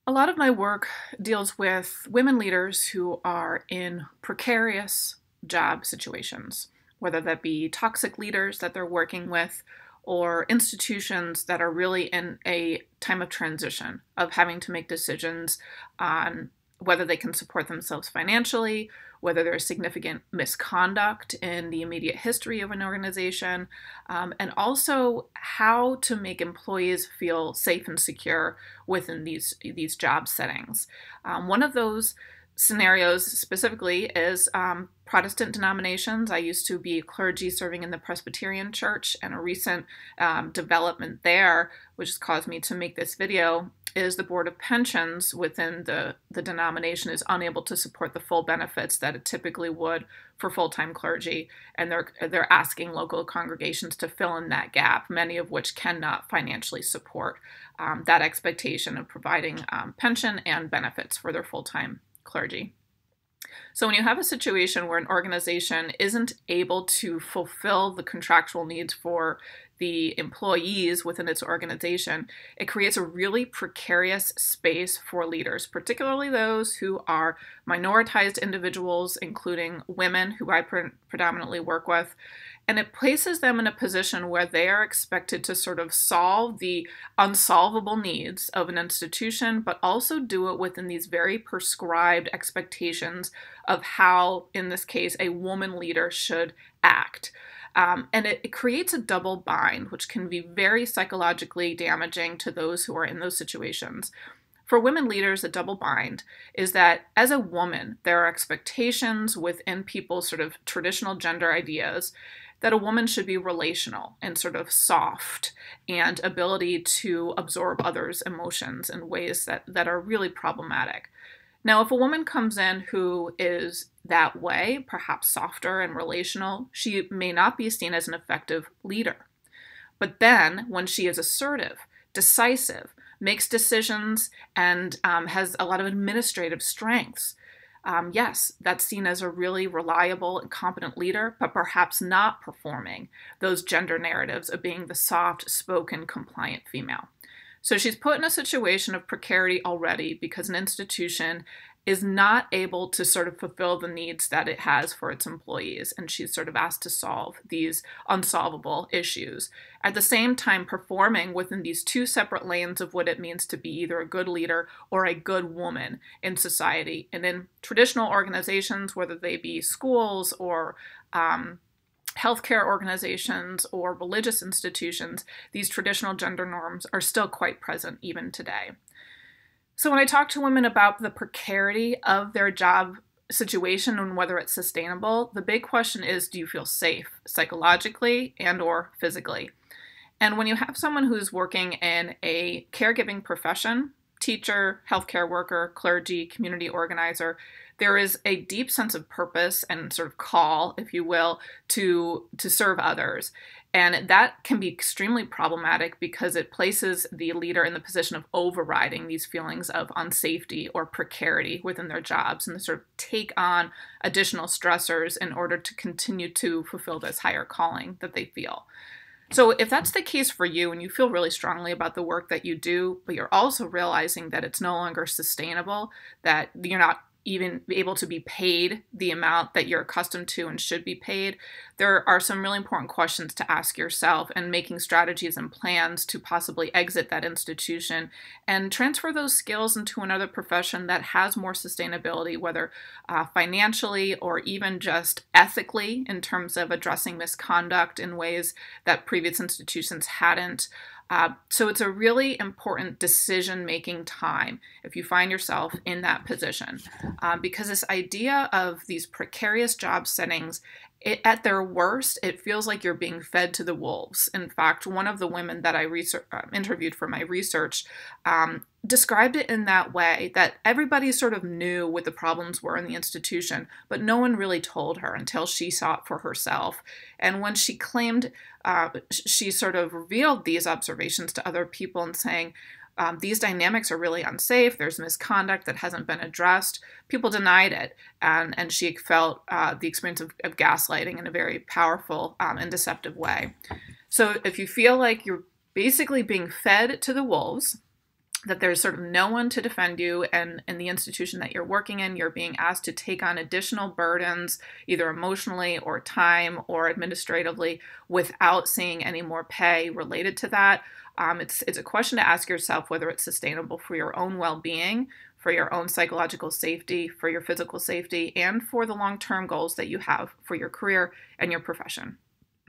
A lot of my work deals with women leaders who are in precarious job situations, whether that be toxic leaders that they're working with or institutions that are really in a time of transition, of having to make decisions on whether they can support themselves financially, whether there's significant misconduct in the immediate history of an organization, and also how to make employees feel safe and secure within these job settings. One of those scenarios specifically is Protestant denominations. I used to be clergy serving in the Presbyterian Church, and a recent development there, which has caused me to make this video, is the Board of Pensions within the denomination is unable to support the full benefits that it typically would for full-time clergy, and they're asking local congregations to fill in that gap, many of which cannot financially support that expectation of providing pension and benefits for their full-time clergy. So when you have a situation where an organization isn't able to fulfill the contractual needs for the employees within its organization, it creates a really precarious space for leaders, particularly those who are minoritized individuals, including women who I predominantly work with. And it places them in a position where they are expected to sort of solve the unsolvable needs of an institution, but also do it within these very prescribed expectations of how, in this case, a woman leader should act. And it creates a double bind, which can be very psychologically damaging to those who are in those situations. For women leaders, a double bind is that as a woman, there are expectations within people's sort of traditional gender ideas that a woman should be relational and sort of soft and ability to absorb others' emotions in ways that are really problematic. Now, if a woman comes in who is that way, perhaps softer and relational, she may not be seen as an effective leader. But then, when she is assertive, decisive, makes decisions, and has a lot of administrative strengths, yes, that's seen as a really reliable and competent leader, but perhaps not performing those gender narratives of being the soft-spoken, compliant female. So she's put in a situation of precarity already because an institution is not able to sort of fulfill the needs that it has for its employees, and she's sort of asked to solve these unsolvable issues. At the same time, performing within these two separate lanes of what it means to be either a good leader or a good woman in society. And in traditional organizations, whether they be schools or healthcare organizations or religious institutions, these traditional gender norms are still quite present even today. So when I talk to women about the precarity of their job situation and whether it's sustainable, the big question is, do you feel safe psychologically and or physically? And when you have someone who's working in a caregiving profession, teacher, healthcare worker, clergy, community organizer, there is a deep sense of purpose and sort of call, if you will, to serve others. And that can be extremely problematic because it places the leader in the position of overriding these feelings of unsafety or precarity within their jobs and to sort of take on additional stressors in order to continue to fulfill this higher calling that they feel. So if that's the case for you and you feel really strongly about the work that you do, but you're also realizing that it's no longer sustainable, that you're not even able to be paid the amount that you're accustomed to and should be paid, there are some really important questions to ask yourself and making strategies and plans to possibly exit that institution and transfer those skills into another profession that has more sustainability, whether financially or even just ethically in terms of addressing misconduct in ways that previous institutions hadn't. So it's a really important decision-making time if you find yourself in that position, because this idea of these precarious job settings, at their worst, it feels like you're being fed to the wolves. In fact, one of the women that I interviewed for my research described it in that way, that everybody sort of knew what the problems were in the institution, but no one really told her until she saw it for herself. And when she claimed, she sort of revealed these observations to other people and saying, these dynamics are really unsafe, there's misconduct that hasn't been addressed, people denied it, and she felt the experience of gaslighting in a very powerful and deceptive way. So if you feel like you're basically being fed to the wolves, that there's sort of no one to defend you, and in the institution that you're working in, you're being asked to take on additional burdens, either emotionally or time or administratively, without seeing any more pay related to that. It's a question to ask yourself whether it's sustainable for your own well-being, for your own psychological safety, for your physical safety, and for the long-term goals that you have for your career and your profession.